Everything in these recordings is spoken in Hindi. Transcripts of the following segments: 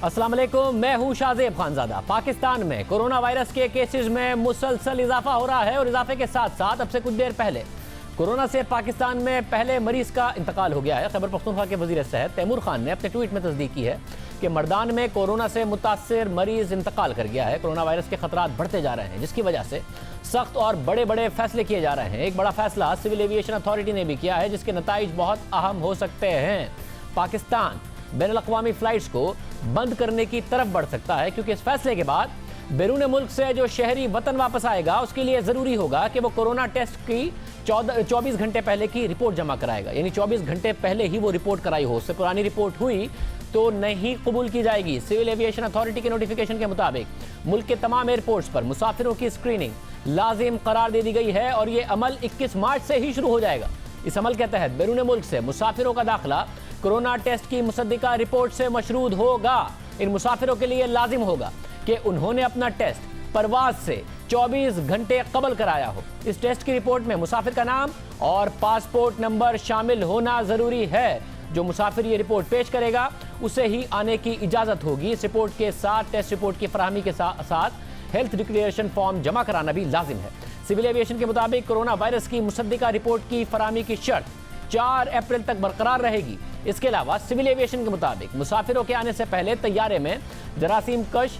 अस्सलाम वालेकुम, मैं हूं शाहजेब खानजादा। पाकिस्तान में कोरोना वायरस के केसेस में मुसलसल इजाफा हो रहा है और इजाफे के साथ साथ अब से कुछ देर पहले कोरोना से पाकिस्तान में पहले मरीज का इंतकाल हो गया है। खैबर पख्तूनख्वा के वजीर सेहत तैमूर खान ने अपने ट्वीट में तस्दीक की है कि मर्दान में कोरोना से मुतासिर मरीज इंतकाल कर गया है। कोरोना वायरस के खतरात बढ़ते जा रहे हैं, जिसकी वजह से सख्त और बड़े बड़े फैसले किए जा रहे हैं। एक बड़ा फैसला सिविल एविएशन अथॉरिटी ने भी किया है, जिसके नताइज बहुत अहम हो सकते हैं। पाकिस्तान बैनुल-अक़वामी फ्लाइट्स को बंद करने की तरफ बढ़ सकता है, क्योंकि इस फैसले के बाद बैरून मुल्क से जो शहरी वतन वापस आएगा उसके लिए ज़रूरी होगा कि वो कोरोना टेस्ट की 24 घंटे पहले की रिपोर्ट जमा कराएगा। यानी 24 घंटे पहले ही वो रिपोर्ट कराई हो। उससे पुरानी रिपोर्ट हुई तो नहीं कबूल की जाएगी। सिविल एविएशन अथॉरिटी के नोटिफिकेशन के मुताबिक मुल्क के तमाम एयरपोर्ट्स पर मुसाफिरों की स्क्रीनिंग लाजिम करार दे दी गई है और ये अमल 21 मार्च से ही शुरू हो जाएगा। इस अमल के तहत बैरून मुल्क से मुसाफिरों का दाखिला कोरोना टेस्ट की मुसद्दिका रिपोर्ट से मशरूद होगा। इन मुसाफिरों के लिए लाजिम होगा कि उन्होंने अपना टेस्ट परवाज से 24 घंटे कबल कराया हो। इस टेस्ट की रिपोर्ट में मुसाफिर का नाम और पासपोर्ट नंबर शामिल होना ज़रूरी है। जो मुसाफिर ये रिपोर्ट पेश करेगा उसे ही आने की इजाज़त होगी। इस रिपोर्ट के साथ टेस्ट रिपोर्ट की फराहमी के साथ हेल्थ डिक्लेरेशन फॉर्म जमा कराना भी लाजिम है। सिविल एविएशन के मुताबिक कोरोना वायरस की मुसद्दिका रिपोर्ट की फराहमी की शर्त 4 अप्रैल तक बरकरार रहेगी। इसके अलावा सिविल एविएशन के मुताबिक मुसाफिरों के आने से पहले तैयारे में जरासीम कश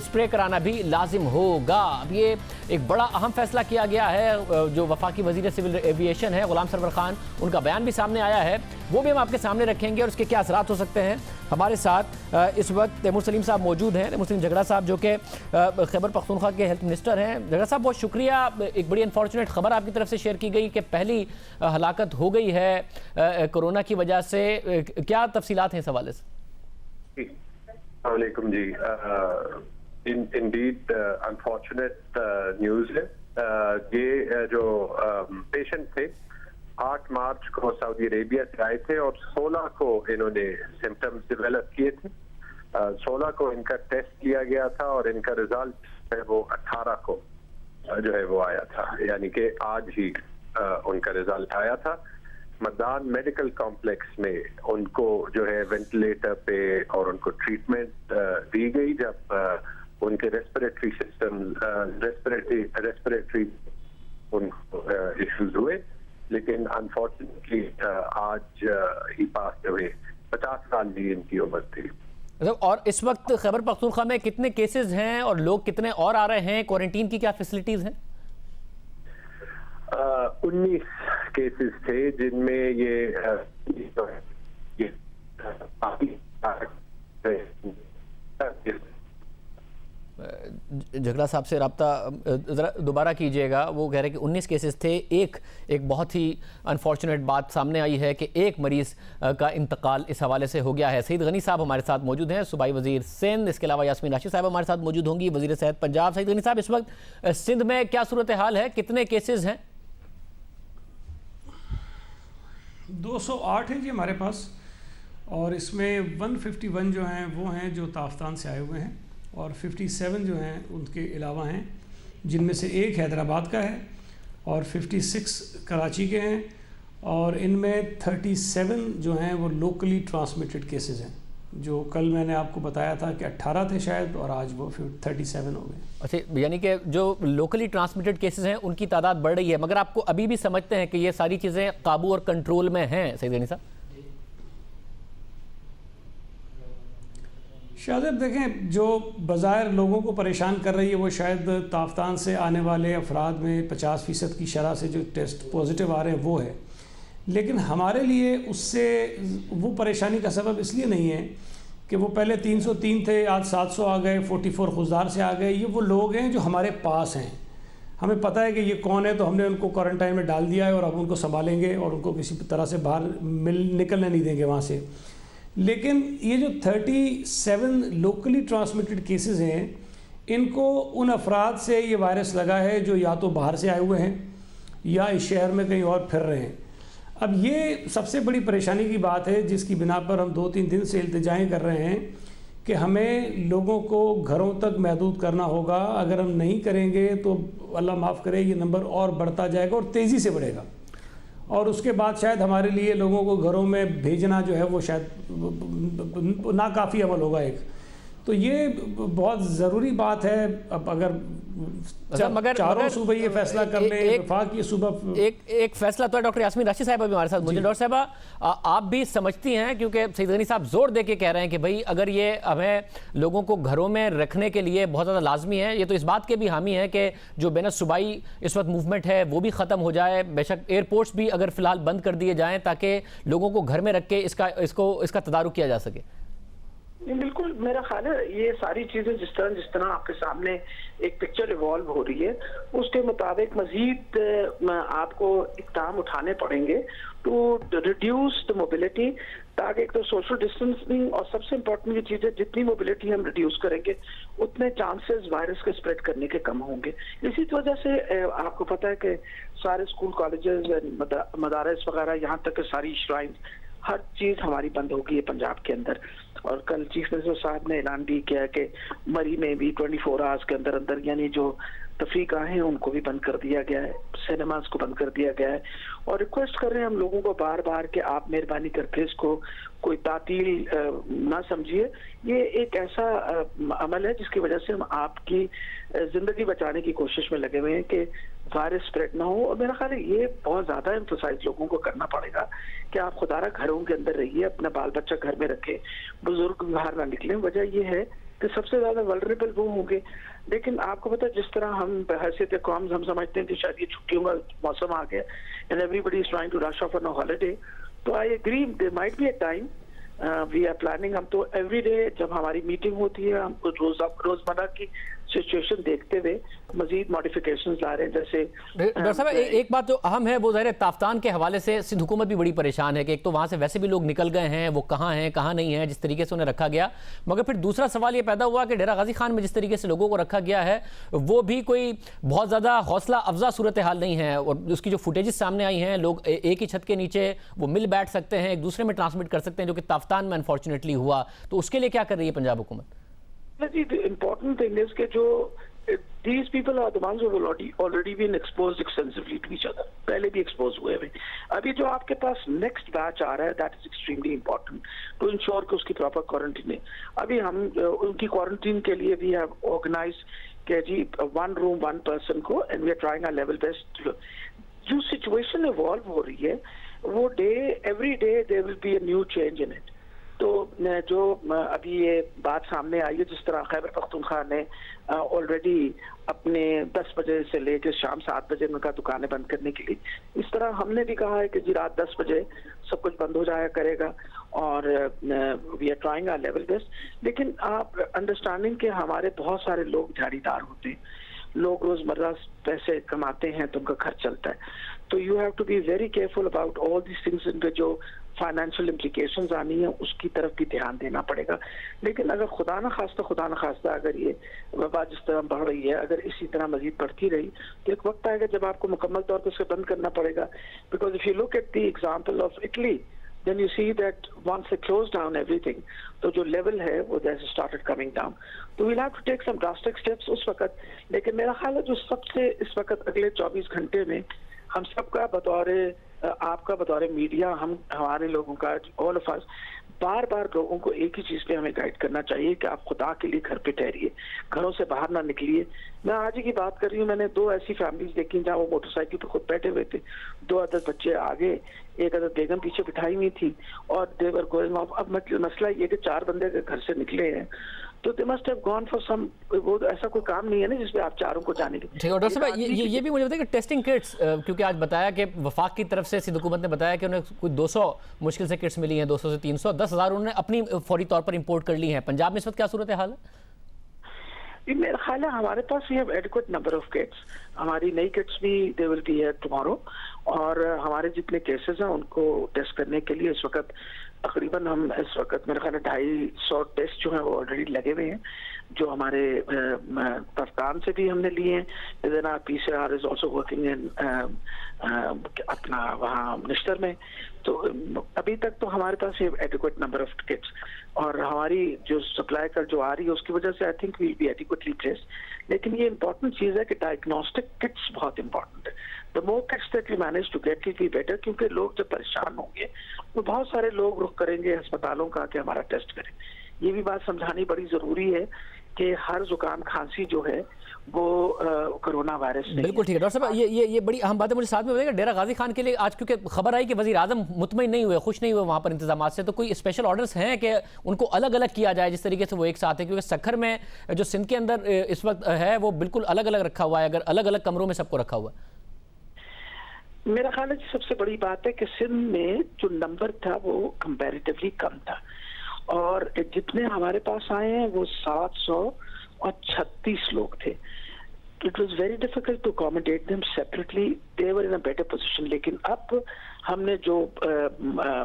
स्प्रे कराना भी लाजिम होगा। अब ये एक बड़ा अहम फैसला किया गया है। जो वफाकी वजीर सिविल एविएशन है गुलाम सरवर खान, उनका बयान भी सामने आया है, वो भी हम आपके सामने रखेंगे और उसके क्या असरात हो सकते हैं। हमारे साथ इस वक्त तैमूर सलीम साहब मौजूद हैं, तैमूर सलीम झगड़ा साहब, जो कि खैबर पख्तूनख्वा के हेल्थ मिनिस्टर हैं। झगड़ा साहब, बहुत शुक्रिया। एक बड़ी अनफॉर्चुनेट खबर आपकी तरफ से शेयर की गई कि पहली हलाकत हो गई है कोरोना की वजह से। क्या तफसीलात हैं इस हवाले से? वालेकुम जी। इंडीड अनफॉर्चुनेट न्यूज़ है। ये जो पेशेंट थे 8 मार्च को सऊदी अरेबिया से आए थे और 16 को इन्होंने सिम्टम्स डेवलप किए थे। 16 को इनका टेस्ट किया गया था और इनका रिजल्ट है वो 18 को जो है वो आया था, यानी कि आज ही उनका रिजल्ट आया था। मर्दान मेडिकल कॉम्प्लेक्स में उनको जो है वेंटिलेटर पे और उनको ट्रीटमेंट दी गई जब उनके रेस्पिरेटरी सिस्टम रेस्पिरेटरी उनको इश्यूज हुए। लेकिन अनफॉर्चुनेटली आज ही पास हुए। 50 साल की इनकी उम्र थी। और इस वक्त खैबर पख्तूनख्वा में कितने केसेस हैं और लोग कितने और आ रहे हैं? क्वारंटीन की क्या फैसिलिटीज हैं? 19 केसेस थे, जिनमें ये झगड़ा साहब से रब्ता ज़रा दोबारा कीजिएगा। वो कह रहे हैं कि 19 केसेस थे। एक बहुत ही अनफॉर्चुनेट बात सामने आई है कि एक मरीज़ का इंतकाल इस हवाले से हो गया है। सईद गनी साहब हमारे साथ मौजूद हैं, सूबाई वज़ीर सिंध। इसके अलावा यास्मीन राशिद साहब हमारे साथ मौजूद होंगी, वज़ीर सेहत पंजाब। सईद गनी साहब, इस वक्त सिंध में क्या सूरत हाल है? कितने केसेस हैं? 208 है जी हमारे पास, और इसमें 151 जो हैं वो हैं जो ताफ्तान से आए हुए हैं और 57 जो हैं उनके अलावा हैं, जिनमें से एक हैदराबाद का है और 56 कराची के हैं और इनमें 37 जो हैं वो लोकली ट्रांसमिटेड केसेस हैं। जो कल मैंने आपको बताया था कि 18 थे शायद, और आज वो 37 हो गए। अच्छा, यानी कि जो लोकली ट्रांसमिटेड केसेस हैं उनकी तादाद बढ़ रही है, मगर आपको अभी भी समझते हैं कि ये सारी चीज़ें काबू और कंट्रोल में हैं? सईद गनी साहब, शायद देखें, जो बज़ाहिर लोगों को परेशान कर रही है वो शायद ताफ्तान से आने वाले अफराद में 50% की शरह से जो टेस्ट पॉजिटिव आ रहे हैं वो है। लेकिन हमारे लिए उससे वो परेशानी का सबब इसलिए नहीं है कि वो पहले 303 थे, आज 700 आ गए, 44 खुजदार से आ गए। ये वो लोग हैं जो हमारे पास हैं, हमें पता है कि ये कौन है, तो हमने उनको क्वारंटाइन में डाल दिया है और अब उनको संभालेंगे और उनको किसी तरह से बाहर निकलने नहीं देंगे वहाँ से। लेकिन ये जो 37 लोकली ट्रांसमिटेड केसेस हैं, इनको उन अफराद से ये वायरस लगा है जो या तो बाहर से आए हुए हैं या इस शहर में कहीं और फिर रहे हैं। अब ये सबसे बड़ी परेशानी की बात है, जिसकी बिना पर हम 2-3 दिन से इल्तिजाएं कर रहे हैं कि हमें लोगों को घरों तक महदूद करना होगा। अगर हम नहीं करेंगे तो अल्लाह माफ़ करे ये नंबर और बढ़ता जाएगा और तेज़ी से बढ़ेगा, और उसके बाद शायद हमारे लिए लोगों को घरों में भेजना जो है वो शायद नाकाफ़ी अमल होगा एक। तो ये बहुत ज़रूरी बात है। अब अगर चारों सूबे ये फैसला कर ले, वफाकी सूबा एक फैसला तो है। डॉक्टर यास्मीन राशिद साहिबा भी हमारे साथ मौजूद। डॉक्टर साहिबा, आप भी समझती हैं, क्योंकि सईद गनी साहब जोर दे के कह रहे हैं कि भाई अगर ये हमें लोगों को घरों में रखने के लिए बहुत ज़्यादा लाजमी है, ये तो इस बात के भी हामी है कि जो बैन सूबाई इस वक्त मूवमेंट है वो भी ख़त्म हो जाए, बेशक एयरपोर्ट्स भी अगर फिलहाल बंद कर दिए जाएँ ताकि लोगों को घर में रख के इसका तदारुक किया जा सके। बिल्कुल, मेरा ख्याल है ये सारी चीजें जिस तरह आपके सामने एक पिक्चर इवॉल्व हो रही है, उसके मुताबिक मजीद आपको इक़दाम उठाने पड़ेंगे टू रिड्यूस द मोबिलिटी, ताकि एक तो सोशल डिस्टेंसिंग और सबसे इम्पोर्टेंट ये चीज़ है, जितनी मोबिलिटी हम रिड्यूस करेंगे उतने चांसेस वायरस के स्प्रेड करने के कम होंगे। इसी वजह से आपको पता है कि सारे स्कूल, कॉलेजेस, मदारस वगैरह, यहाँ तक कि सारी श्राइन, हर चीज हमारी बंद हो गई है पंजाब के अंदर। और कल चीफ मिनिस्टर साहब ने ऐलान भी किया कि मरी में भी 24 आवर्स के अंदर अंदर यानी जो तफरीगाहें हैं उनको भी बंद कर दिया गया है, सिनेमाज को बंद कर दिया गया है। और रिक्वेस्ट कर रहे हैं हम लोगों को बार बार कि आप मेहरबानी करके इसको कोई तातील ना समझिए। ये एक ऐसा अमल है जिसकी वजह से हम आपकी जिंदगी बचाने की कोशिश में लगे हुए हैं कि वायरस स्प्रेड ना हो। और मेरा ख्याल है ये बहुत ज्यादा एम्फसाइज लोगों को करना पड़ेगा कि आप खुदारा घरों के अंदर रहिए, अपना बाल बच्चा घर में रखें, बुजुर्ग बाहर ना निकलें। वजह ये है कि सबसे ज्यादा वल्नरेबल वो होंगे। लेकिन आपको पता है, जिस तरह हम बहैसियत कौम हम समझते हैं कि शायद ये छुट्टियों का मौसम आ गया and everybody is trying to rush off on a holiday, तो I agree there might be a time we are planning. हम तो एवरी डे जब हमारी मीटिंग होती है, हम रोजमर्रा की सिचुएशन देखते हुए मजीद मॉडिफिकेशंस ला रहे हैं। जैसे डॉक्टर साहब, एक बात जो अहम है वो ज़ाहिर है ताफ्तान के हवाले से सिंध हुकूमत भी बड़ी परेशान है कि एक तो वहाँ से वैसे भी लोग निकल गए हैं, वो कहाँ हैं कहाँ नहीं है, जिस तरीके से उन्हें रखा गया। मगर फिर दूसरा सवाल ये पैदा हुआ कि डेरा गाजी खान में जिस तरीके से लोगों को रखा गया है वो भी कोई बहुत ज़्यादा हौसला अफजा सूरत हाल नहीं है। और उसकी जो फुटेजेस सामने आई हैं, लोग एक ही छत के नीचे वो मिल बैठ सकते हैं, एक दूसरे में ट्रांसमिट कर सकते हैं, जो कि ताफ्तान में अनफॉर्चुनेटली हुआ। तो उसके लिए क्या कर रही है पंजाब हुकूमत? इम्पोर्टेंट थिंग इज कि जो these people are the ones who have already been exposed extensively to each other, पहले भी एक्सपोज हुए हैं। अभी जो आपके पास नेक्स्ट बैच आ रहा है, that is extremely important to ensure कि उसकी प्रॉपर क्वारंटीन है। अभी हम उनकी क्वारंटीन के लिए वी हैव ऑर्गेनाइज कि जी 1 रूम 1 पर्सन को, and we are trying our level best. जो सिचुएशन इवॉल्व हो रही है वो every day there will be a new change in it. तो जो अभी ये बात सामने आई है, जिस तरह खैबर पख्तूनख्वा ने ऑलरेडी अपने 10 बजे से लेकर शाम 7 बजे उनका दुकानें बंद करने के लिए, इस तरह हमने भी कहा है कि जी रात 10 बजे सब कुछ बंद हो जाया करेगा। और we are trying our level best. लेकिन आप अंडरस्टैंडिंग के हमारे बहुत सारे लोग दिहाड़ीदार होते हैं, लोग रोजमर्रा पैसे कमाते हैं तो उनका खर्च चलता है। तो you have to be very careful about all this things. इनके जो फाइनेंशियल इम्प्लीकेशंस आनी है उसकी तरफ भी ध्यान देना पड़ेगा। लेकिन अगर खुदा न खास्ता अगर ये वबा जिस तरह बढ़ रही है, अगर इसी तरह मजीद बढ़ती रही, तो एक वक्त आएगा जब आपको मुकम्मल तौर पर उसे बंद करना पड़ेगा। Because if you look at the example of Italy, then you see that once they close down everything, तो जो लेवल है वो जैसे started coming down, तो we'll have to take some drastic steps उस वक्त। लेकिन मेरा ख्याल है जो सबसे इस वक्त अगले 24 घंटे में हम सबका बतौर आपका बतौर मीडिया, हमारे लोगों का, ऑल ऑफ अस, बार बार लोगों को एक ही चीज पे हमें गाइड करना चाहिए कि आप खुदा के लिए घर पे ठहरिए, घरों से बाहर ना निकलिए। मैं आज ही की बात कर रही हूँ, मैंने 2 ऐसी फैमिलीज देखी जहाँ वो मोटरसाइकिल पे खुद बैठे हुए थे, 2 अदद बच्चे आगे, 1 अदद बेगम पीछे बिठाई हुई थी और दे वर गोइंग ऑफ। अब मसला ये कि 4 बंदे घर से निकले हैं, तो they must have gone for some, वो ऐसा कोई काम नहीं है ना जिसमें आप चारों को जाने के। ठीक है डॉक्टर साहब, ये भी मुझे बताइए कि टेस्टिंग किट्स, क्योंकि आज बताया कि वफाक की तरफ से सिंध हुकूमत ने बताया कि उन्हें कुछ 200 मुश्किल से किट्स मिली हैं, 200 से 300, 10,000 उन्होंने अपनी फौरी तौर पर इंपोर्ट कर ली हैं। पंजाब में इस वक्त क्या सूरत हाल है? मेरा ख्याल है हमारे पास we have adequate number of kits. हमारी नई किट्स भी they will be here tomorrow. और हमारे जितने केसेस हैं उनको टेस्ट करने के लिए इस वक्त तकरीबन हम इस वक्त मेरे ख्याल है 250 टेस्ट जो हैं वो ऑलरेडी लगे हुए हैं, जो हमारे ताफ्तान से भी हमने लिए हैं। Then our PCR is also working in अपना वहाँ निश्तर में। तो अभी तक तो हमारे पास ये एडिक्वेट नंबर ऑफ किट्स, और हमारी जो सप्लाई कर जो आ रही है उसकी वजह से I think we'll be adequately placed. लेकिन ये इंपॉर्टेंट चीज़ है कि डायग्नोस्टिक किट्स बहुत इंपॉर्टेंट है। The more kits that we manage to get will be better, क्योंकि लोग जब परेशान होंगे तो बहुत सारे लोग रुख करेंगे अस्पतालों का कि हमारा टेस्ट करें। ये भी बात समझानी बड़ी जरूरी है कि हर जुकाम खांसी जो है वो कोरोना वायरस नहीं बिल्कुल ठीक है डॉक्टर साहब, ये बड़ी अहम बात है। मुझे साथ में बताइएगा, डेरा गाजी खान के लिए आज क्योंकि खबर आई कि वजीर आजम मुतमईन नहीं हुए, खुश नहीं हुए वहाँ पर इंतजाम से, तो कोई स्पेशल ऑर्डर्स हैं कि उनको अलग अलग किया जाए जिस तरीके से वो एक साथ है? क्योंकि सखर में जो सिंध के अंदर इस वक्त है वो बिल्कुल अलग अलग रखा हुआ है, अगर अलग अलग कमरों में सबको रखा हुआ है। मेरा ख्याल है सबसे बड़ी बात है कि सिंध में जो नंबर था वो कंपैरेटिवली कम था, और जितने हमारे पास आए हैं वो 736 लोग थे। It was very difficult to accommodate them separately, they were in a better position. लेकिन अब हमने जो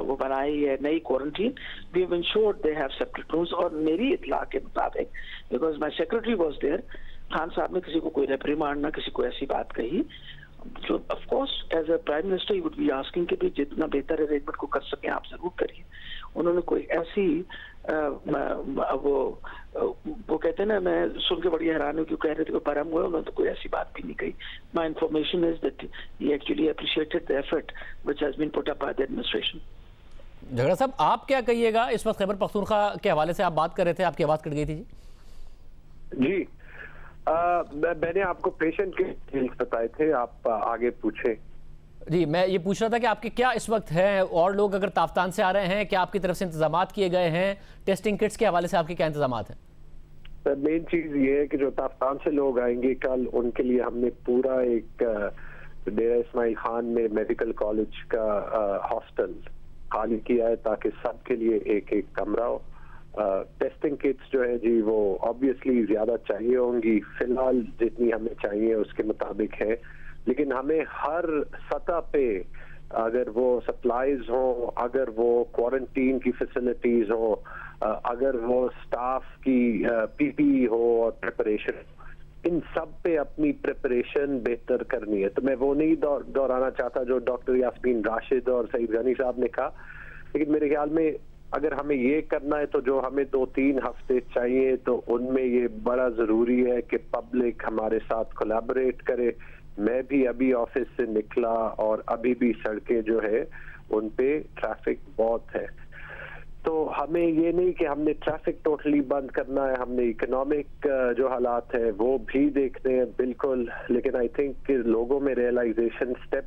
वो बनाई है नई quarantine, we have ensured they have separate rooms. और मेरी इत्तला के मुताबिक, because my secretary was there, Khan साहब ने किसी को कोई रिप्रिमांड ना किसी को ऐसी बात कही, जो of course as a prime minister he would be asking कि भी जितना बेहतर अरेंजमेंट को कर सकें आप जरूर करिए। उन्होंने कोई ऐसी वो कहते हैं ना, मैं सुन के बड़ी हैरान हूँ क्यों कह रहे थे कि परम हुआ, उन्होंने तो कोई ऐसी बात भी नहीं कही। My information is that he actually appreciated the effort which has been put up by the administration. Jhagra साहब, आप क्या कहिएगा? इस वक्त खैबर पख्तूनख्वा के हवाले से आप बात कर रहे थे, आपकी आवाज़ कट गई थी जी। मैंने आपको पेशेंट के डिटेल्स बताए थे, आप आगे पूछे। जी, मैं ये पूछ रहा था कि आपके क्या इस वक्त है, और लोग अगर ताफ्तान से आ रहे हैं, क्या आपकी तरफ से इंतजामात किए गए हैं? टेस्टिंग किट्स के हवाले से आपके क्या इंतजामात हैं? मेन चीज ये है कि जो ताफ्तान से लोग आएंगे कल, उनके लिए हमने पूरा एक डेरा इस्माइल खान में मेडिकल कॉलेज का हॉस्टल खाली किया है ताकि सबके लिए एक एक कमरा हो। टेस्टिंग किट्स जो है जी वो ऑब्वियसली ज्यादा चाहिए होंगी, फिलहाल जितनी हमें चाहिए उसके मुताबिक है, लेकिन हमें हर सतह पे अगर वो सप्लाईज हो, अगर वो क्वारंटीन की फैसिलिटीज हो, अगर वो स्टाफ की पीपीई हो और प्रिपरेशन, इन सब पे अपनी प्रिपरेशन बेहतर करनी है। तो मैं वो नहीं दोहराना चाहता जो डॉक्टर यास्मीन राशिद और सईद गनी साहब ने कहा, लेकिन मेरे ख्याल में अगर हमें ये करना है तो जो हमें 2-3 हफ्ते चाहिए तो उनमें ये बड़ा जरूरी है कि पब्लिक हमारे साथ कोलैबोरेट करे। मैं भी अभी ऑफिस से निकला और अभी भी सड़कें जो है उन पे ट्रैफिक बहुत है। तो हमें ये नहीं कि हमने ट्रैफिक टोटली बंद करना है, हमने इकोनॉमिक जो हालात है वो भी देखते हैं बिल्कुल, लेकिन आई थिंक लोगों में रियलाइजेशन स्टेप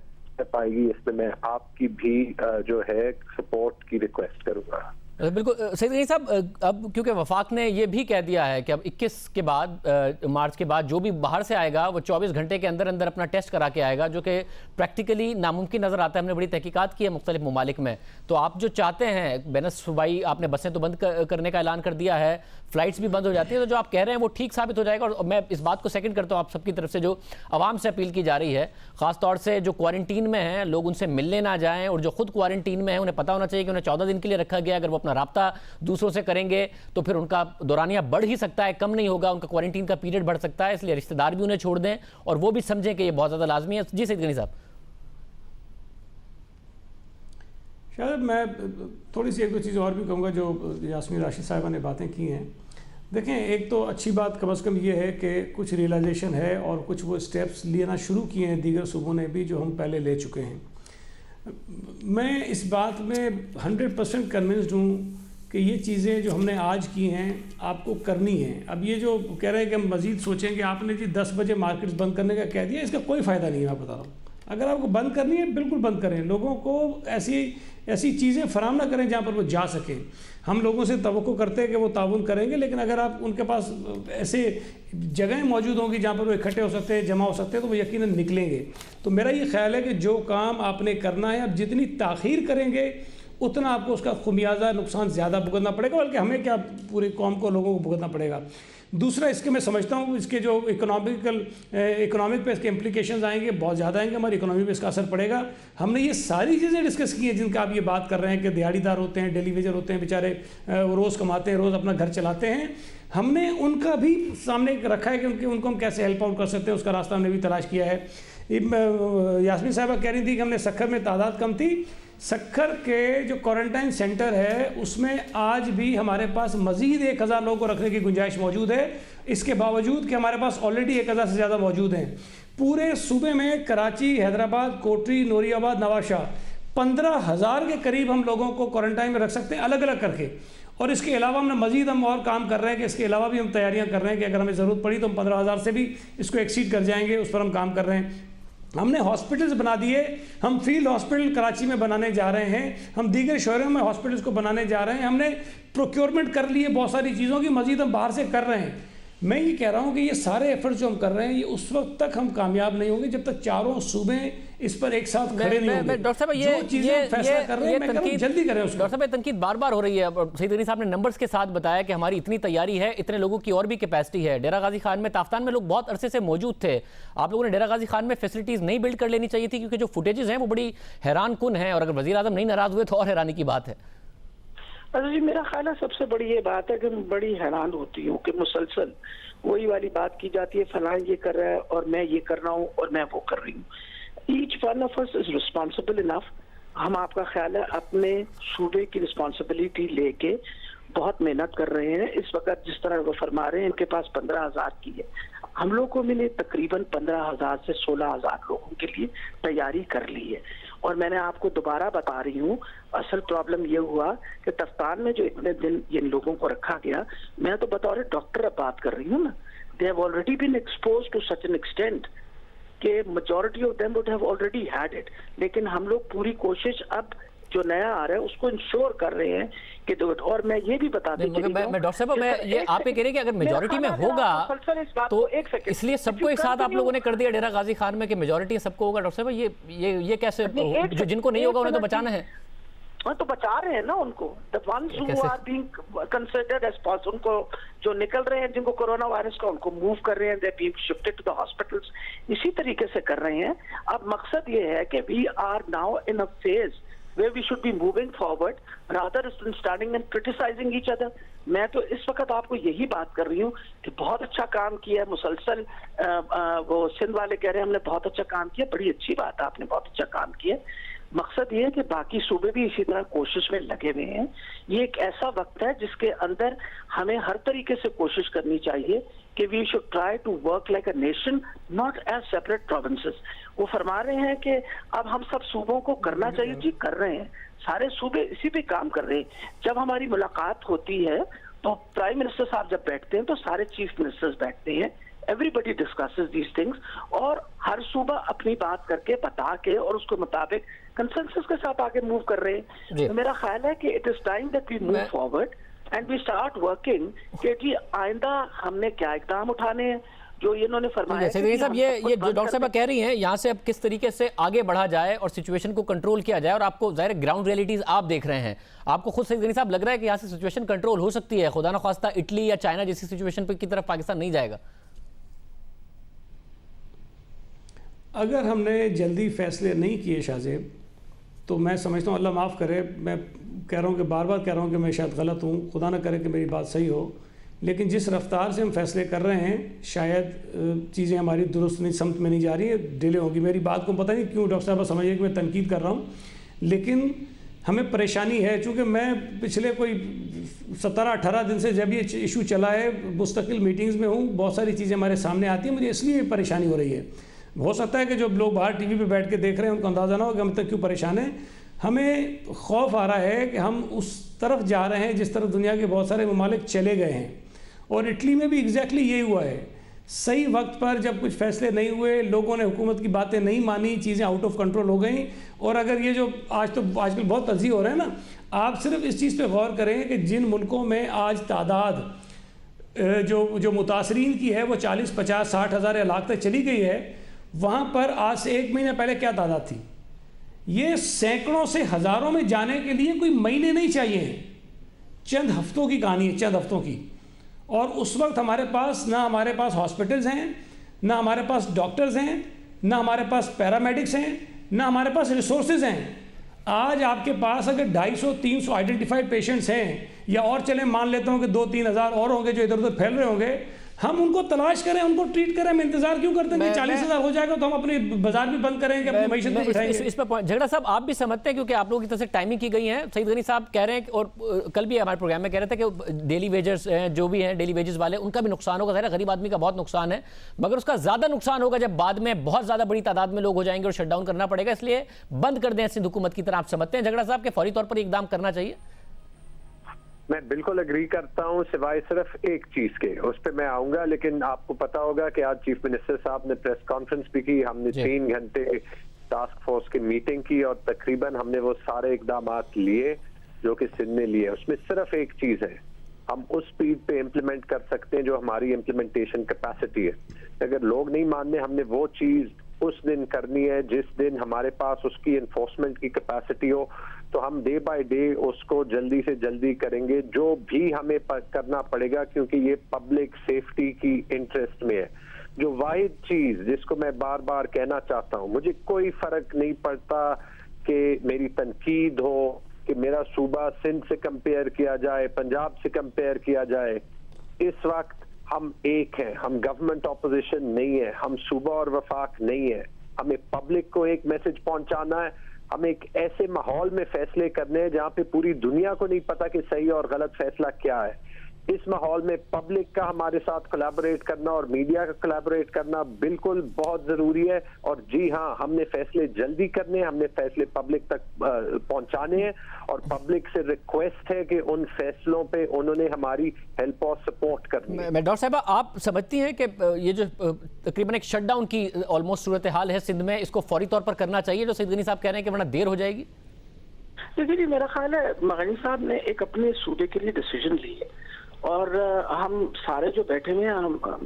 आएगी, इसमें मैं आपकी भी जो है सपोर्ट की रिक्वेस्ट करूंगा। बिल्कुल सईद गनी साहब, अब क्योंकि वफाक ने यह भी कह दिया है कि अब 21 के बाद मार्च के बाद जो भी बाहर से आएगा वो 24 घंटे के अंदर अंदर अपना टेस्ट करा के आएगा, जो कि प्रैक्टिकली नामुमकिन नज़र आता है। हमने बड़ी तहकीकात की है मुख्तलिफ ममालिक में। तो आप जो चाहते हैं बेनस सूबाई, आपने बसें तो बंद करने का ऐलान कर दिया है, फ्लाइट्स भी बंद हो जाती है, तो जो आप कह रहे हैं वो ठीक साबित हो जाएगा। और मैं इस बात को सेकंड करता हूँ आप सबकी तरफ से, जो आवाम से अपील की जा रही है, ख़ासतौर से जो क्वारंटीन में हैं लोग उनसे मिलने ना जाएँ, और जो खुद क्वारंटीन में है उन्हें पता होना चाहिए कि उन्हें 14 दिन के लिए रखा गया। अगर वो अपना राब्ता दूसरों से करेंगे तो फिर उनका दौरानिया बढ़ ही सकता है, कम नहीं होगा, उनका क्वारंटीन का पीरियड बढ़ सकता है। इसलिए रिश्तेदार भी उन्हें छोड़ दें और वो भी समझें कि ये बहुत ज़्यादा लाजमी है। जी सईद गनी साहब। शायद मैं थोड़ी सी एक दो चीज़ और भी कहूँगा जो यास्मीन राशिद साहिबा ने बातें की हैं। देखें, एक तो अच्छी बात कम अज़ कम ये है कि कुछ रियलाइजेशन है और कुछ वो स्टेप्स लेना शुरू किए हैं दीगर सूबों ने भी, जो हम पहले ले चुके हैं। मैं इस बात में 100% कन्विंस्ड हूँ कि ये चीज़ें जो हमने आज की हैं आपको करनी है। अब ये जो कह रहे हैं कि हम मज़ीद सोचेंगे, आपने जी 10 बजे मार्केट्स बंद करने का कह दिया, इसका कोई फ़ायदा नहीं है। मैं बता रहा हूँ, अगर आपको बंद करनी है बिल्कुल बंद करें, लोगों को ऐसी चीज़ें फराहम ना करें जहाँ पर वो जा सकें। हम लोगों से तवक्को करते हैं कि वो ताउन करेंगे, लेकिन अगर आप उनके पास ऐसे जगहें मौजूद होंगी जहाँ पर वो इकट्ठे हो सकते हैं, जमा हो सकते हैं, तो वो यकीनन निकलेंगे। तो मेरा ये ख्याल है कि जो काम आपने करना है, आप जितनी ताख़ीर करेंगे उतना आपको उसका खुमियाजा नुकसान ज़्यादा भुगतना पड़ेगा, बल्कि हमें क्या पूरी कौम को, लोगों को भुगतना पड़ेगा। दूसरा, इसके मैं समझता हूँ इसके जो इकोनॉमिक पे इसके इम्प्लीकेशंस आएंगे, बहुत ज़्यादा आएंगे, हमारी इकोनॉमी पे इसका असर पड़ेगा। हमने ये सारी चीज़ें डिस्कस की हैं जिनका आप ये बात कर रहे हैं कि दिहाड़ीदार होते हैं, डेली वेजर होते हैं, बेचारे वो रोज़ कमाते हैं, रोज़ अपना घर चलाते हैं। हमने उनका भी सामने रखा है कि उनको हम कैसे हेल्प आउट कर सकते हैं, उसका रास्ता हमने भी तलाश किया है। यास्मीन साहिबा कह रही थी कि हमने सखर में तादाद कम थी। सखर के जो क्वारंटाइन सेंटर है उसमें आज भी हमारे पास मज़ीद 1000 लोगों को रखने की गुंजाइश मौजूद है, इसके बावजूद कि हमारे पास ऑलरेडी 1000 से ज़्यादा मौजूद हैं। पूरे सूबे में कराची, हैदराबाद, कोटरी, नूरियाबाद, नवाशाह 15,000 के करीब हम लोगों को क्वारंटाइन में रख सकते हैं अलग अलग करके। और इसके अलावा हमने मज़ीद हम और काम कर रहे हैं कि इसके अलावा भी हम तैयारियां कर रहे हैं कि अगर हमें ज़रूरत पड़ी तो हम 15,000 से भी इसको एक्सीड कर जाएंगे, उस पर हम काम कर रहे हैं। हमने हॉस्पिटल्स बना दिए, हम फील्ड हॉस्पिटल कराची में बनाने जा रहे हैं, हम दीगर शहरों में हॉस्पिटल्स को बनाने जा रहे हैं, हमने प्रोक्योरमेंट कर लिए बहुत सारी चीज़ों की, मज़ीद हम बाहर से कर रहे हैं। मैं ये कह रहा हूँ कि ये सारे एफर्ट्स जो हम कर रहे हैं ये उस वक्त तक हम कामयाब नहीं होंगे जब तक चारों सूबे इस पर एक साथ खड़े नहीं होंगे। डॉक्टर साहब ये फैसला कर रहे हैं, मैं कह रहा हूं जल्दी करें उसको। डॉक्टर साहब ये तनकीद बार बार हो रही है। सईद गनी साहब ने नंबर्स के साथ बताया कि हमारी इतनी तैयारी है, इतने लोगों की और भी कैपेसिटी है। डेरा गाजी खान में, ताफ्तान में लोग बहुत अरसे से मौजूद थे। आप लोगों ने डेरा गाजी खान में फैसिलिटीज नहीं बिल्ड कर लेनी चाहिए थी, क्योंकि जो फुटेजेस हैं वो बड़ी हैरान कुन है, और अगर वजीर आजम नहीं नाराज हुए तो और हैरानी की बात है। जी मेरा ख्याल है सबसे बड़ी ये बात है कि मैं बड़ी हैरान होती हूँ कि मुसलसल वही वाली बात की जाती है, फलां ये कर रहा है और मैं ये कर रहा हूँ और मैं वो कर रही हूँ। Each one of us is responsible enough. हम आपका ख्याल है अपने सूबे की रिस्पॉन्सिबिलिटी लेके बहुत मेहनत कर रहे हैं। इस वक्त जिस तरह वो फरमा रहे हैं इनके पास 15,000 की है, हम लोग को मैंने तकरीबन 15,000 से 16,000 लोगों के लिए तैयारी कर ली है। और मैंने आपको दोबारा बता रही हूँ, असल प्रॉब्लम ये हुआ कि तफ्तान में जो इतने दिन इन लोगों को रखा गया, मैं तो बतौर डॉक्टर अब बात कर रही हूँ ना, they have already been exposed to such an extent कि majority of them would have already had it. लेकिन हम लोग पूरी कोशिश अब जो नया आ रहा है उसको इंश्योर कर रहे हैं कि दो। और मैं ये भी बता दूं, मैं डॉक्टर साहब मैं ये आप ये कह रहे हैं कि अगर मेजॉरिटी में होगा तो इसलिए सबको एक साथ आप लोगों ने कर दिया डेरा गाजी खान में कि मेजॉरिटी सबको होगा। डॉक्टर साहब ये कैसे, जो जिनको नहीं होगा उन्हें तो बचाना है। हाँ तो बचा रहे हैं ना उनको, the ones who are being considered as positive, उनको जो निकल रहे हैं जिनको कोरोना वायरस का, उनको मूव कर रहे हैं, they being shifted to the hospitals. इसी तरीके से कर रहे हैं। अब मकसद ये है कि we are now in a phase where we should be moving forward rather than standing and criticizing each other। मैं तो इस वक्त आपको यही बात कर रही हूँ कि बहुत अच्छा काम किया है मुसलसल। वो सिंध वाले कह रहे हैं हमने बहुत अच्छा काम किया, बड़ी अच्छी बात है, आपने बहुत अच्छा काम किया। मकसद ये है कि बाकी सूबे भी इसी तरह कोशिश में लगे हुए हैं। ये एक ऐसा वक्त है जिसके अंदर हमें हर तरीके से कोशिश करनी चाहिए कि we should try to work like a nation, not as separate provinces. वो फरमा रहे हैं कि अब हम सब सूबों को करना चाहिए, जी कर रहे हैं, सारे सूबे इसी पे काम कर रहे हैं। जब हमारी मुलाकात होती है तो प्राइम मिनिस्टर साहब जब बैठते हैं तो सारे चीफ मिनिस्टर्स बैठते हैं, एवरीबडी डिस्कसेस दीज थिंग्स, और हर सूबा अपनी बात करके बता के और उसके मुताबिक कंसेंसस के साथ आगे मूव कर रहे हैं। तो मेरा ख्याल है कि it is time that we move forward and we start working कि जी आइंदा हमने क्या इकदाम उठाने हैं। जो इन्होंने फरमाया साहब, ये जो डॉक्टर साहब कह रही हैं, यहाँ से अब किस तरीके से आगे बढ़ा जाए और सिचुएशन को कंट्रोल किया जाए, और आपको जाहिर ग्राउंड रियलिटीज आप देख रहे हैं, आपको खुद सईद गनी साहब लग रहा है कि यहाँ से सिचुएशन कंट्रोल हो सकती है, खुदा न ख्वास्ता इटली या चाइना जैसी सिचुएशन की तरफ पाकिस्तान नहीं जाएगा? अगर हमने जल्दी फैसले नहीं किए शाहजेब, तो मैं समझता हूँ, अल्लाह माफ़ करे, मैं कह रहा हूँ कि बार बार कह रहा हूँ कि मैं शायद गलत हूँ, खुदा ना करे कि मेरी बात सही हो, लेकिन जिस रफ्तार से हम फैसले कर रहे हैं शायद चीज़ें हमारी दुरुस्त नहीं, समत में नहीं जा रही है, डिले होगी। मेरी बात को पता नहीं क्यों डॉक्टर साहब समझिए कि मैं तनकीद कर रहा हूँ, लेकिन हमें परेशानी है। चूँकि मैं पिछले कोई 17-18 दिन से जब ये इशू चला है मुस्तकिल मीटिंग्स में हूँ, बहुत सारी चीज़ें हमारे सामने आती हैं, मुझे इसलिए परेशानी हो रही है। हो सकता है कि जो लोग बाहर टीवी पे बैठ के देख रहे हैं उनको अंदाज़ा ना हो कि हम तक क्यों परेशान हैं। हमें खौफ आ रहा है कि हम उस तरफ जा रहे हैं जिस तरफ दुनिया के बहुत सारे ममालिक चले गए हैं, और इटली में भी एग्जैक्टली यही हुआ है। सही वक्त पर जब कुछ फैसले नहीं हुए, लोगों ने हुकूमत की बातें नहीं मानी, चीज़ें आउट ऑफ कंट्रोल हो गई। और अगर ये जो आजकल बहुत तजी हो रहे हैं ना, आप सिर्फ इस चीज़ पे गौर करें कि जिन मुल्कों में आज तादाद जो मुतासरीन की है वो 40, 50, 60 हज़ार या लाख तक चली गई है, वहाँ पर आज से 1 महीने पहले क्या तादाद थी। ये सैकड़ों से हज़ारों में जाने के लिए कोई महीने नहीं चाहिए हैं, चंद हफ्तों की कहानी है, चंद हफ्तों की। और उस वक्त हमारे पास ना हमारे पास हॉस्पिटल्स हैं, ना हमारे पास डॉक्टर्स हैं, ना हमारे पास पैरामेडिक्स हैं, ना हमारे पास रिसोर्सेज हैं। आज आपके पास अगर 250-300 आइडेंटिफाइड पेशेंट्स हैं, या और चले मान लेता हूँ कि 2-3 हज़ार और होंगे जो इधर उधर फैल रहे होंगे, हम उनको तलाश करें, उनको ट्रीट करें। हम इंतजार क्यों करते हैं कि 40 हज़ार हो जाएगा तो हम अपने बाजार भी बंद करेंगे, अपनी मईशत में बिठाएंगे। इस पर झगड़ा साहब आप भी समझते हैं, क्योंकि आप लोगों की तरफ से टाइमिंग की गई है। सईद गनी साहब कह रहे हैं, और कल भी हमारे प्रोग्राम में कह रहे थे कि डेली वेजर्स जो भी हैं, डेली वेजेस वाले, उनका भी नुकसान होगा। ज़ाहिर गरीब आदमी का बहुत नुकसान है, मगर उसका ज़्यादा नुकसान होगा जब बाद में बहुत ज़्यादा बड़ी तादाद में लोग हो जाएंगे और शटडाउन करना पड़ेगा। इसलिए बंद कर दें सिंध हुकूमत की तरह, आप समझते हैं झगड़ा साहब के फौरी तौर पर इकदाम करना चाहिए? मैं बिल्कुल एग्री करता हूं, सिवाय सिर्फ एक चीज के, उस पर मैं आऊंगा। लेकिन आपको पता होगा कि आज चीफ मिनिस्टर साहब ने प्रेस कॉन्फ्रेंस भी की, हमने 3 घंटे टास्क फोर्स की मीटिंग की और तकरीबन हमने वो सारे इकदाम लिए जो कि सिंध ने लिए। उसमें सिर्फ एक चीज है, हम उस स्पीड पे इम्प्लीमेंट कर सकते हैं जो हमारी इम्प्लीमेंटेशन कैपेसिटी है। अगर लोग नहीं मानने, हमने वो चीज उस दिन करनी है जिस दिन हमारे पास उसकी इन्फोर्समेंट की कैपेसिटी हो। तो हम डे बाय डे उसको जल्दी से जल्दी करेंगे, जो भी हमें करना पड़ेगा, क्योंकि ये पब्लिक सेफ्टी की इंटरेस्ट में है। जो वाहिद चीज जिसको मैं बार बार कहना चाहता हूं, मुझे कोई फर्क नहीं पड़ता कि मेरी तनकीद हो कि मेरा सूबा सिंध से कंपेयर किया जाए, पंजाब से कंपेयर किया जाए। इस वक्त हम एक हैं, हम गवर्नमेंट ऑपोजिशन नहीं है, हम सूबा और वफाक नहीं है। हमें पब्लिक को एक मैसेज पहुंचाना है, हमें एक ऐसे माहौल में फैसले करने हैं जहां पे पूरी दुनिया को नहीं पता कि सही और गलत फैसला क्या है। इस माहौल में पब्लिक का हमारे साथ कोलैबोरेट करना और मीडिया का कोलैबोरेट करना बिल्कुल बहुत जरूरी है। और जी हाँ, हमने फैसले जल्दी करने हैं, हमने फैसले पब्लिक तक पहुंचाने हैं और पब्लिक से रिक्वेस्ट है कि उन फैसलों पे उन्होंने हमारी हेल्प और सपोर्ट करनी है। मैं डॉक्टर साहब, आप समझती हैं कि ये जो तकरीबन एक शटडाउन की ऑलमोस्ट सूरत हाल है सिंध में, इसको फौरी तौर पर करना चाहिए जो सईद गनी साहब कह रहे हैं कि वरना देर हो जाएगी? देखिए जी, मेरा ख्याल है मगनी साहब ने एक अपने सूबे के लिए डिसीजन ली है और हम सारे जो बैठे हुए हैं,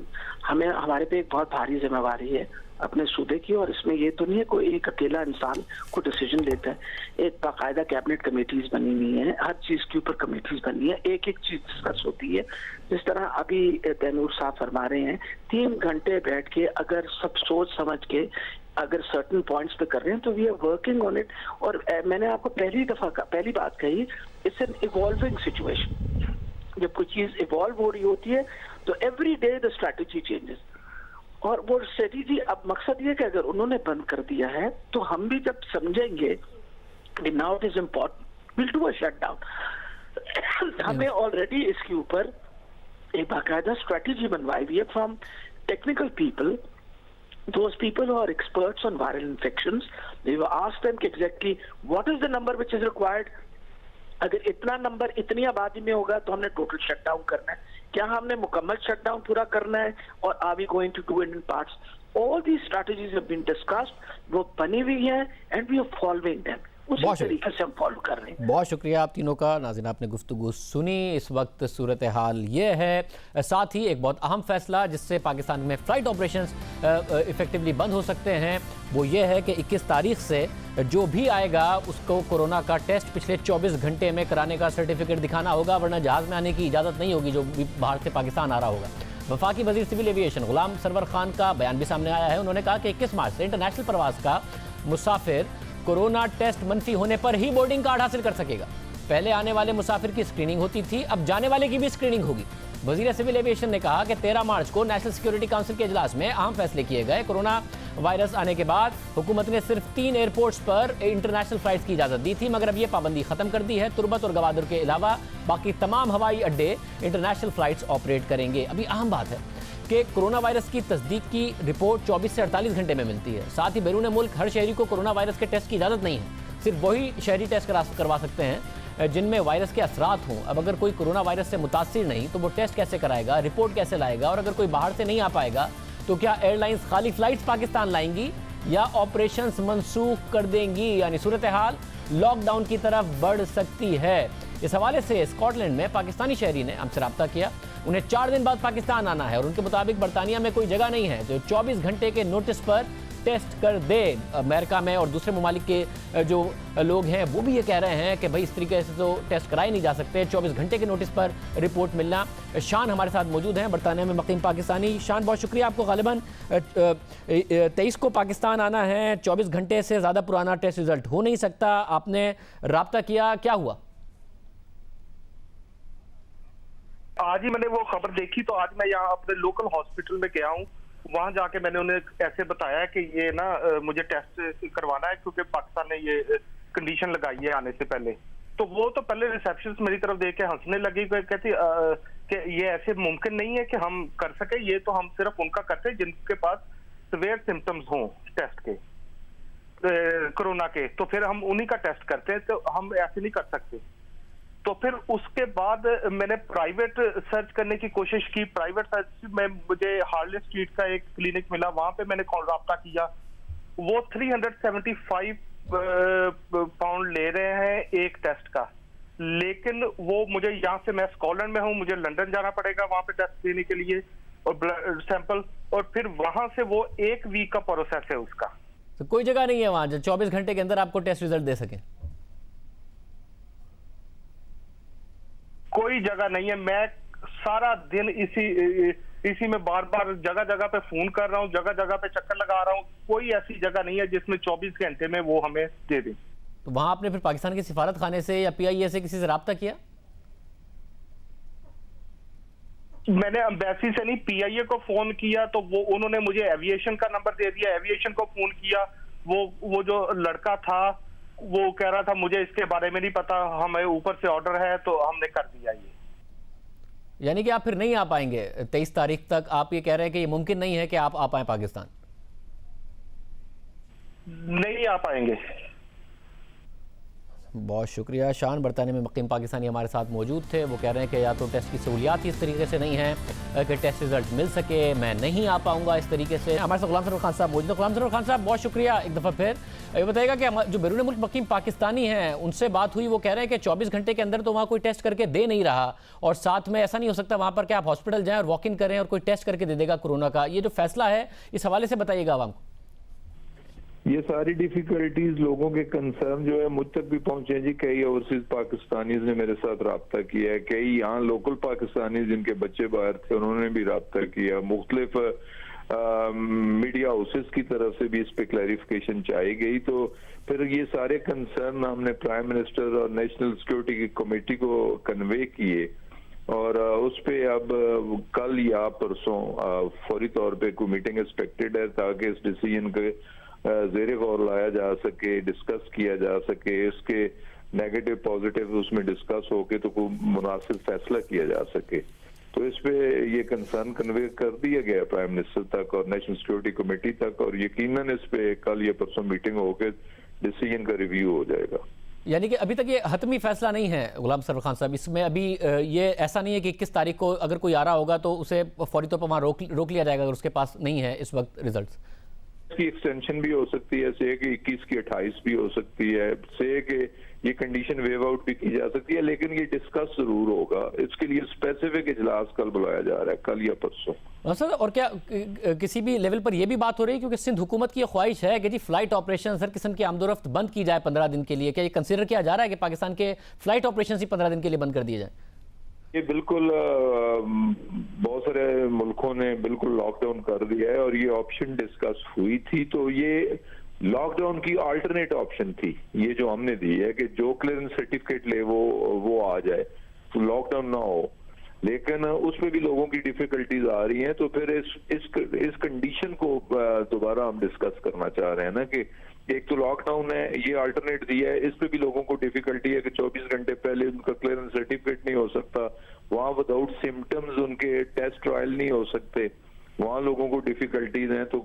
हमें हमारे पे एक बहुत भारी जिम्मेवारी है अपने सूबे की। और इसमें ये तो नहीं है कोई एक अकेला इंसान को डिसीजन लेता है। एक बाकायदा कैबिनेट कमेटीज बनी हुई हैं, हर चीज के ऊपर कमेटीज बनी है, एक एक चीज डिस्कस होती है। जिस तरह अभी तैमूर साहब फरमा रहे हैं, 3 घंटे बैठ के अगर सब सोच समझ के अगर सर्टेन पॉइंट्स पे कर रहे हैं तो we are working on it. और मैंने आपको पहली बात कही, इट्स एन इवॉल्विंग सिचुएशन। जब कोई चीज इवॉल्व हो रही होती है तो every day the strategy changes. और वो स्ट्रैटेजी, अब मकसद ये कि अगर उन्होंने बंद कर दिया है तो हम भी जब समझेंगे कि now it is important, will do a shutdown. हमें ऑलरेडी इसके ऊपर एक बाकायदा स्ट्रैटेजी बनवाई हुई है from technical people, those people who are experts on viral infections. We will ask them exactly what is the number which is required. अगर इतना नंबर इतनी आबादी में होगा तो हमने टोटल शटडाउन करना है, क्या हमने मुकम्मल शटडाउन पूरा करना है, और are we going to do it in parts. All the strategies have been discussed, वो बनी हुई है and we are following them. उसी तरीके से हम फॉलो कर रहे हैं। बहुत शुक्रिया आप तीनों का। नाज़रीन, आपने गुफ्तगू सुनी। इस वक्त सूरत हाल ये है, साथ ही एक बहुत अहम फैसला जिससे पाकिस्तान में फ़्लाइट ऑपरेशंस इफेक्टिवली बंद हो सकते हैं, वो ये है कि 21 तारीख से जो भी आएगा उसको कोरोना का टेस्ट पिछले 24 घंटे में कराने का सर्टिफिकेट दिखाना होगा, वरना जहाज़ में आने की इजाज़त नहीं होगी जो भी बाहर से पाकिस्तान आ रहा होगा। वफाकी वज़ीर सिविल एविएशन गुलाम सरवर खान का बयान भी सामने आया है। उन्होंने कहा कि 21 मार्च से इंटरनेशनल प्रवास का मुसाफिर कोरोना टेस्ट मनफी होने पर ही बोर्डिंग कार्ड हासिल कर सकेगा। पहले आने वाले मुसाफिर की स्क्रीनिंग होती थी, अब जाने वाले की भी स्क्रीनिंग होगी। वज़ीर सिविल एविएशन ने कहा कि 13 मार्च को नेशनल सिक्योरिटी काउंसिल के इजलास में अहम फैसले किए गए। कोरोना वायरस आने के बाद हुकूमत ने सिर्फ 3 एयरपोर्ट्स पर इंटरनेशनल फ्लाइट्स की इजाज़त दी थी, मगर अब ये पाबंदी ख़त्म कर दी है। तुर्बत और गवादर के अलावा बाकी तमाम हवाई अड्डे इंटरनेशनल फ्लाइट्स ऑपरेट करेंगे। अभी अहम बात है कि कोरोना वायरस की तस्दीक की रिपोर्ट 24 से 48 घंटे में मिलती है। साथ ही बैरून मुल्क हर शहरी को कोरोना वायरस के टेस्ट की इजाज़त नहीं है, सिर्फ वही शहरी टेस्ट करवा सकते हैं जिनमें वायरस के असरात हों। अब अगर कोई कोरोना वायरस से मुतासिर नहीं तो वो टेस्ट कैसे कराएगा, रिपोर्ट कैसे लाएगा? और अगर कोई बाहर से नहीं आ पाएगा तो क्या एयरलाइंस खाली फ्लाइट्स पाकिस्तान लाएंगी या ऑपरेशंस मनसूख कर देंगी? यानी सूरत हाल लॉकडाउन की तरफ बढ़ सकती है। इस हवाले से स्कॉटलैंड में पाकिस्तानी शहरी ने हमसे रब्ता किया। उन्हें 4 दिन बाद पाकिस्तान आना है और उनके मुताबिक बरतानिया में कोई जगह नहीं है जो 24 घंटे के नोटिस पर टेस्ट कर दे। अमेरिका में और दूसरे ममालिक के जो लोग हैं वो भी ये कह रहे हैं कि भाई इस तरीके से तो टेस्ट कराए नहीं जा सकते, 24 घंटे के नोटिस पर रिपोर्ट मिलना। शान हमारे साथ मौजूद हैं, बरतानिया में मुक़ीम पाकिस्तानी। शान, बहुत शुक्रिया आपको। गालिबन 23 को पाकिस्तान आना है, 24 घंटे से ज़्यादा पुराना टेस्ट रिजल्ट हो नहीं सकता। आपने रब्ता किया, क्या हुआ? आज ही मैंने वो खबर देखी तो आज मैं यहाँ अपने लोकल हॉस्पिटल में गया हूँ। वहां जाके मैंने उन्हें ऐसे बताया कि ये ना मुझे टेस्ट करवाना है क्योंकि पाकिस्तान ने ये कंडीशन लगाई है आने से पहले। तो वो तो पहले रिसेप्शनिस्ट मेरी तरफ देख के हंसने लगी, कहती कि ये ऐसे मुमकिन नहीं है कि हम कर सके, ये तो हम सिर्फ उनका करते हैं जिनके पास सिवियर सिम्टम्स हों टेस्ट के कोरोना के, तो फिर हम उन्हीं का टेस्ट करते हैं, तो हम ऐसे नहीं कर सकते। तो फिर उसके बाद मैंने प्राइवेट सर्च करने की कोशिश की। प्राइवेट सर्च में मुझे हार्ले स्ट्रीट का एक क्लिनिक मिला, वहां पे मैंने रब्ता किया। वो 375 पाउंड ले रहे हैं एक टेस्ट का, लेकिन वो मुझे यहाँ से, मैं स्कॉटलैंड में हूँ, मुझे लंदन जाना पड़ेगा वहां पे टेस्ट देने के लिए और ब्लड सैंपल, और फिर वहां से वो 1 वीक का प्रोसेस है उसका। तो कोई जगह नहीं है वहां जो 24 घंटे के अंदर आपको टेस्ट रिजल्ट दे सके? कोई जगह नहीं है। मैं सारा दिन इसी में बार बार जगह जगह पे फोन कर रहा हूँ, जगह जगह पे चक्कर लगा रहा हूँ। कोई ऐसी जगह नहीं है जिसमें 24 घंटे में वो हमें दे दें। तो वहां आपने फिर पाकिस्तान के सिफारत खाने से या PIA से किसी से रब्ता किया? मैंने एम्बेसी से नहीं, PIA को फोन किया तो वो उन्होंने मुझे एविएशन का नंबर दे दिया। एविएशन को फोन किया, वो जो लड़का था वो कह रहा था मुझे इसके बारे में नहीं पता, हमें ऊपर से ऑर्डर है तो हमने कर दिया ये। यानी कि आप फिर नहीं आ पाएंगे 23 तारीख तक? आप ये कह रहे हैं कि ये मुमकिन नहीं है कि आप आ पाएं पाकिस्तान? नहीं आ पाएंगे। बहुत शुक्रिया। शान बरतानी में मुकीम पाकिस्तानी हमारे साथ मौजूद थे। वो कह रहे हैं कि या तो टेस्ट की सहूलियात इस तरीके से नहीं है कि टेस्ट रिजल्ट मिल सके, मैं नहीं आ पाऊंगा इस तरीके से। हमारे साथ गुलाम सरवर खान साहब मौजूद हैं। गुलाम सरवर खान साहब, बहुत शुक्रिया एक दफ़ा फिर। ये बताइएगा कि जो बैरून मुल्क मुकीम पाकिस्तानी हैं उनसे बात हुई, वो कह रहे हैं कि 24 घंटे के अंदर तो वहाँ कोई टेस्ट करके दे नहीं रहा, और साथ में ऐसा नहीं हो सकता वहाँ पर कि आप हॉस्पिटल जाएँ और वॉक इन करें और कोई टेस्ट करके दे देगा कोरोना का। ये जो फैसला है इस हवाले से बताइएगा आवाम को। ये सारी डिफिकल्टीज, लोगों के कंसर्न जो है मुझ तक भी पहुंचे जी। कई ओवरसीज पाकिस्तानीज ने मेरे साथ रब्ता किया है, कई यहाँ लोकल पाकिस्तानी जिनके बच्चे बाहर थे उन्होंने भी रब्ता किया। मुख्तलिफ मीडिया हाउसेस की तरफ से भी इस पे क्लैरिफिकेशन चाहिए गई। तो फिर ये सारे कंसर्न हमने प्राइम मिनिस्टर और नेशनल सिक्योरिटी की कमेटी को कन्वे किए, और उस पे अब कल या परसों फौरी तौर पे कोई मीटिंग एक्सपेक्टेड है ताकि इस डिसीजन के ज़ेरे गौर लाया जा सके, डिस्कस किया जा सके, इसके नेगेटिव पॉजिटिव उसमें डिस्कस होके तो कोई मुनासिब फैसला किया जा सके। तो इस पे ये कंसर्न कन्वे कर दिया गया प्राइम मिनिस्टर तक और नेशनल सिक्योरिटी कमेटी तक, और यकीनन इस पे कल या परसों मीटिंग होकर डिसीजन का रिव्यू हो जाएगा। यानी कि अभी तक ये हतमी फैसला नहीं है गुलाम सरवर खान साहब, इसमें अभी ये ऐसा नहीं है कि 21 तारीख को अगर कोई आ रहा होगा तो उसे फौरी तौर पर वहाँ रोक लिया जाएगा अगर उसके पास नहीं है इस वक्त रिजल्ट? की एक्सटेंशन भी हो सकती है, से कि 21 की 28 भी हो सकती है, से कि ये कंडीशन वेव आउट भी की जा सकती है, लेकिन ये डिस्कस जरूर होगा। इसके लिए स्पेसिफिक इजलास कल बुलाया जा रहा है, कल या परसों। सर, और क्या किसी भी लेवल पर यह भी बात हो रही है, क्योंकि सिंध हुकूमत की ख्वाहिश है कि जी फ्लाइट ऑपरेशन हर किस्म की आमदोरफ्त बंद की जाए 15 दिन के लिए, क्या ये कंसिडर किया जा रहा है कि पाकिस्तान के फ्लाइट ऑपरेशन ही 15 दिन के लिए बंद कर दिए जाए? ये बिल्कुल बहुत सारे मुल्कों ने बिल्कुल लॉकडाउन कर दिया है और ये ऑप्शन डिस्कस हुई थी। तो ये लॉकडाउन की अल्टरनेट ऑप्शन थी, ये जो हमने दी है कि जो क्लियरेंस सर्टिफिकेट ले वो आ जाए, तो लॉकडाउन ना हो। लेकिन उसमें भी लोगों की डिफिकल्टीज आ रही हैं, तो फिर इस कंडीशन को दोबारा हम डिस्कस करना चाह रहे हैं ना कि एक तो लॉकडाउन है, ये अल्टरनेट दिया है, इस पे भी लोगों को डिफिकल्टी है कि 24 घंटे पहले उनका क्लियरेंस सर्टिफिकेट नहीं हो सकता, वहाँ विदाउट सिम्टम्स उनके टेस्ट ट्रायल नहीं हो सकते, वहाँ लोगों को डिफिकल्टीज हैं। तो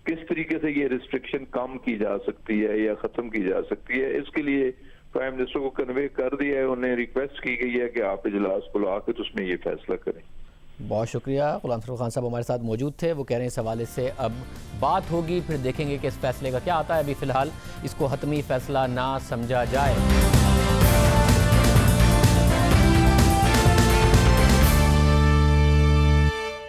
किस तरीके से ये रिस्ट्रिक्शन कम की जा सकती है या खत्म की जा सकती है, इसके लिए प्राइम मिनिस्टर को कन्वे कर दिया है, उन्हें रिक्वेस्ट की गई है कि आप इजलास बुला के तो उसमें ये फैसला करें। बहुत शुक्रिया। गुलाम सरवर खान साहब हमारे साथ मौजूद थे। वो कह रहे हैं इस हवाले से अब बात होगी, फिर देखेंगे कि इस फैसले का क्या आता है। अभी फिलहाल इसको हतमी फैसला ना समझा जाए।